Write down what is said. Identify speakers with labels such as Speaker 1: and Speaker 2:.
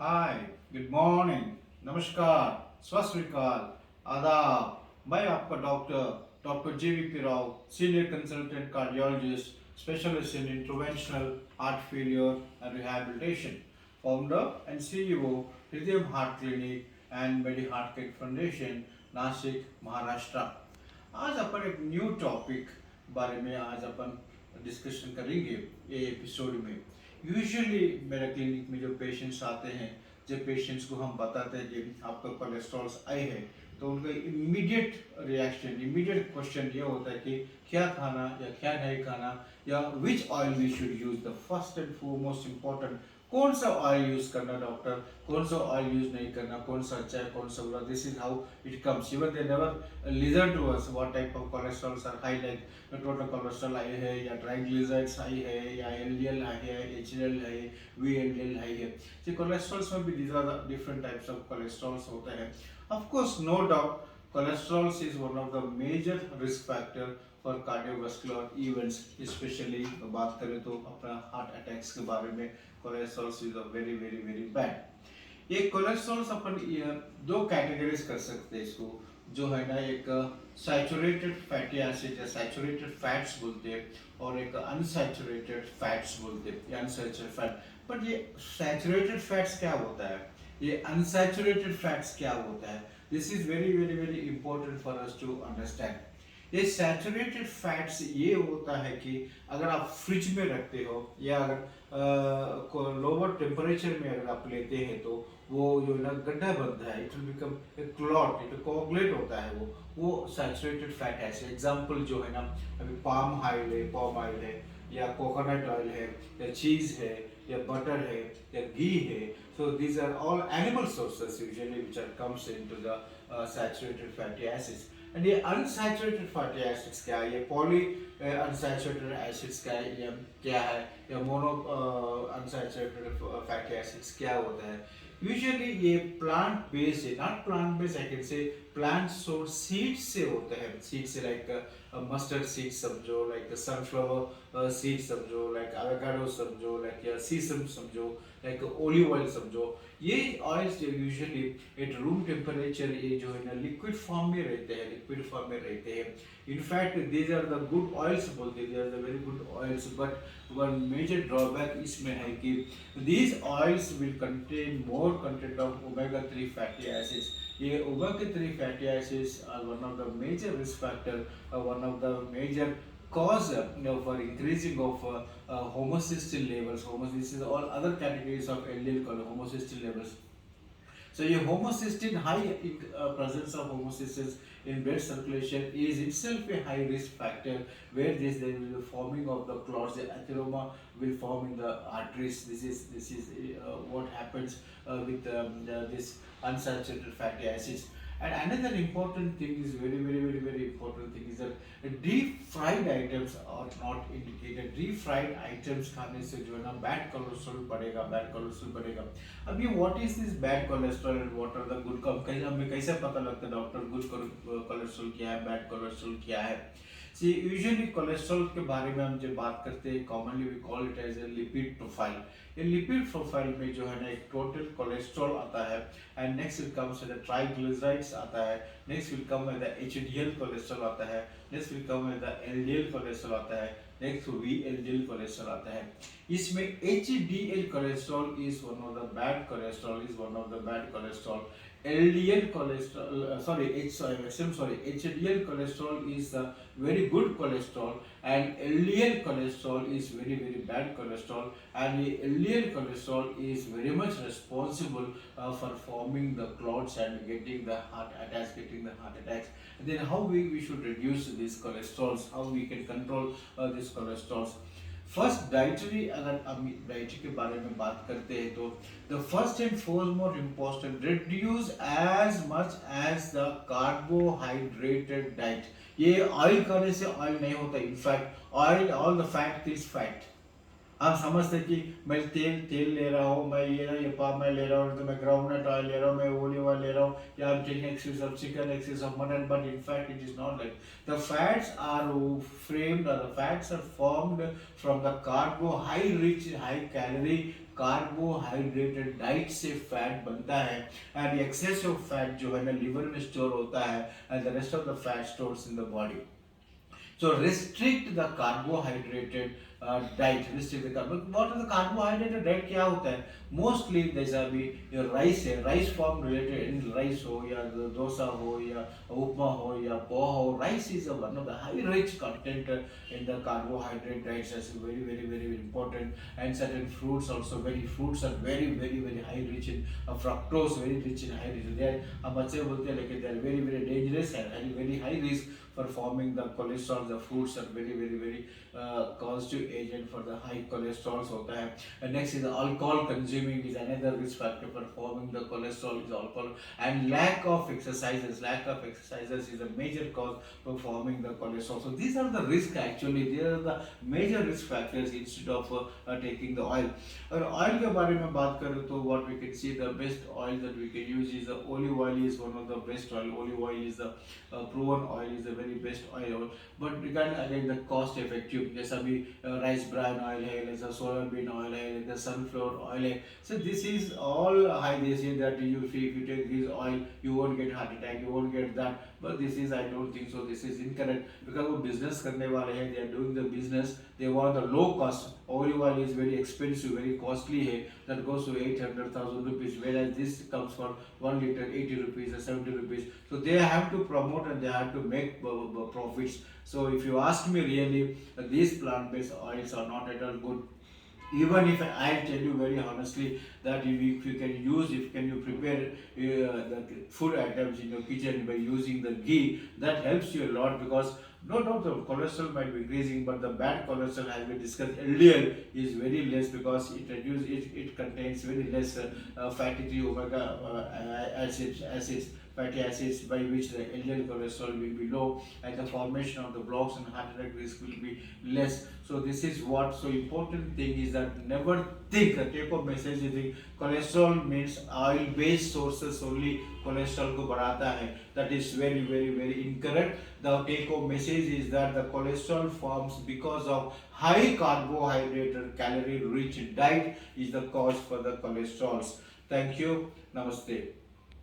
Speaker 1: हाय, good morning, नमस्कार, सत श्री अकाल, आदाब। मैं आपका doctor GVP Rao, senior consultant cardiologist, specialist in interventional heart failure and rehabilitation, founder and CEO Hridayam heart clinic and medi heart care foundation, Nashik, Maharashtra. आज अपन एक न्यू टॉपिक बारे में आज अपन डिस्कशन करेंगे ये एपिसोड में। यूजुअली मेरे क्लिनिक में जो पेशेंट्स आते हैं, जब पेशेंट्स को हम बताते हैं कि आपका कोलेस्ट्रॉल आए हैं, तो उनका इमीडिएट रिएक्शन, इमीडिएट क्वेश्चन ये होता है कि क्या खाना या क्या नहीं खाना, या which oil we should use. The first and foremost important, कौन सा ऑयल यूज करना डॉक्टर, कौन सा ऑयल यूज नहीं करना, कौन सा अच्छा है, कौन सा बुरा। This is how it comes. Even they never listen to us what type of cholesterols are high, like total cholesterol high है या ट्राइग्लिसराइड्स हाई है या एलडीएल हाई है, एचडीएल है, वीएलडीएल हाई है। तो कोलेस्ट्रॉल्स में भी these are the different types of cholesterols होते हैं। Of course no doubt cholesterols is one of the major risk factor for cardiovascular events, specially बात करें तो अपना हार्ट अटैक्स के बारे में cholesterols is a very very very bad. ये कोलेस्ट्रॉल्स अपन दो कैटेगरीज कर सकते हैं इसको, जो है ना, एक सैचुरेटेड फैटी एसिड या सैचुरेटेड फैट्स बोलते हैं, और एक अनसैचुरेटेड फैट्स बोलते हैं, अनसैचुरेटेड फैट। बट ये सैचुरेटेड फैट्स क्या होता है, ये अनसैचुरेटेड फैट्स क्या होता है, this is very very very important for us to understand. ये सैचुरेटेड फैट्स ये होता है कि अगर आप फ्रिज में रखते हो या अगर लोअर टेम्परेचर में अगर आप लेते हैं, तो वो जो ना गड्ढा बनता है, it will become a clot, it coagulate होता है, वो सैचुरेटेड फैट है। एग्जांपल जो है ना, अभी पाम ऑयल है या कोकोनट ऑयल है या चीज है या बटर है या घी है। So these are all animal sources usually which are comes into the saturated fatty acids. And ये अनसैचुरेटेड फैटी एसिड्स क्या है, ये पॉली अनसैचुरेटेड एसिड्स क्या है, या मोनो अनसैचुरेटेड फैटी एसिड्स क्या होता है। यूजुअली ये प्लांट बेस्ड है, not plant based, I can say plant source seeds से होते हैं। सीड से लाइक मस्टर्ड सीड समझो, लाइक सनफ्लावर सीड समझो, लाइक एवोकाडो समझो, लाइक सीसम समझो, लाइक ओलिव ऑयल समझो। ये ऑयल्स जो यूजुअली एट रूम टेम्परेचर ये जो है ना लिक्विड फॉर्म में रहते हैं, लिक्विड फॉर्म में रहते हैं। In fact these are the good oils बोलते हैं, these are the very good oils. But one major drawback इसमें है कि these oils will contain more content of omega-3 fatty acids. ये omega-3 fatty acids are one of the major risk factor, one of the major cause for increasing of homocysteine levels. This is all other categories of LDL called homocysteine levels. So your homocysteine, high presence of homocysteine in blood circulation is itself a high risk factor, where there will be the forming of the clots, the atheroma will form in the arteries. This is what happens with this unsaturated fatty acids. And another important thing is very important thing is that deep fried items are not indicated. Deep fried items खाने से जो है ना bad cholesterol बढ़ेगा। अब ये what is this bad cholesterol and what are the good, हमें कैसे पता लगता है डॉक्टर गुड कोलेस्ट्रॉल क्या है, बैड कोलेस्ट्रॉल क्या है। सी यूजुअली कोलेस्ट्रॉल के बारे में हम जब बात करते हैं, commonly we call it as a lipid profile. ये लिपिड प्रोफाइल में जो है ना एक टोटल कोलेस्ट्रॉल आता है, and next will comes the triglycerides आता है, next will come the HDL cholesterol आता है, next will come the LDL cholesterol आता है, नेक्स्ट वीएलडीएल कोलेस्ट्रॉल आता है। इसमें HDL cholesterol is one of the bad cholesterol, LDL cholesterol, HDL cholesterol is the very good cholesterol, and LDL cholesterol is very bad cholesterol, and the LDL cholesterol is very much responsible for forming the clots and getting the heart attacks. And then how we should reduce these cholesterols, how we can control these cholesterols. First dietary, अगर हम dietary के बारे में बात करते हैं तो the first and foremost important, reduce as much as the carbohydrated diet. ये ऑयल खाने से ऑयल नहीं होता, in fact oil, all the fat is fat. आप समझते कि मैं तेल ले रहा हूँ, मैं ये पाम ऑयल ले रहा हूँ, तो मैं ग्राउंडनट ऑयल ले रहा हूँ, मैं ओलिव ऑयल ले रहा हूँ, या I'm taking excess of chicken, excess of mutton, but in fact it is not like. The fats are framed, or the fats are formed from the high rich, high calorie carbohydrated diet से fat बनता है, and access of fat जो है ना liver में store होता है, and the rest of the fat stores in the body. So restrict the carbohydrated diet. Restrict the carbohydrated. What is the carbohydrated diet? क्या होता है? Mostly जैसा अभी राइस है, rice form related in rice हो या डोसा हो या उपमा हो या पोहा हो, rice is one of the high rich content in the carbohydrate diets. That's very very very important. And certain fruits also, fruits are very high rich in fructose, very rich in high rich. They are हम अच्छे बोलते हैं लेकिन they are very dangerous and very high risk for forming the cholesterol. The fruits are very causative agent for the high cholesterol होता है. And next is the alcohol consuming is another risk factor for forming the cholesterol is alcohol, and lack of exercises. Lack of exercises is a major cause for forming the cholesterol. So these are the risk actually. They are the major risk factors instead of taking the oil. और oil के बारे में बात करें तो what we can see, the best oil that we can use is the olive oil is one of the best oil. Olive oil is the proven oil, is the very best oil. But regarding again the cost effective, जैसा भी rice bran oil है, जैसा soybean oil है, जैसा sunflower oil है. So this is all high. They say that if you take this oil, you won't get heart attack, you won't get that. But this is, I don't think so. This is incorrect because वो business करने वाले हैं, they are doing the business. They want the low cost. Olive oil is very expensive, very costly है. That goes to 800,000 rupees, whereas this comes for 1 liter 80 rupees or 70 rupees. So they have to promote and they have to make profits. So if you ask me really, these plant-based oils are not at all good. Even if I tell you very honestly that if you can use, if can you prepare the food items in your kitchen by using the ghee, that helps you a lot because no doubt the cholesterol might be increasing, but the bad cholesterol, as we discussed earlier, is very less because it contains very less fatty 3 omega acids, fatty acids, by which the LDL cholesterol will be low and the formation of the blocks and heart attack risk will be less. So this is what, so important thing is that never think, the take home message is cholesterol means oil based sources only cholesterol को बढ़ाता है. That is very incorrect. The take home message is that the cholesterol forms because of high carbohydrate calorie rich diet is the cause for the cholesterols. Thank you. Namaste.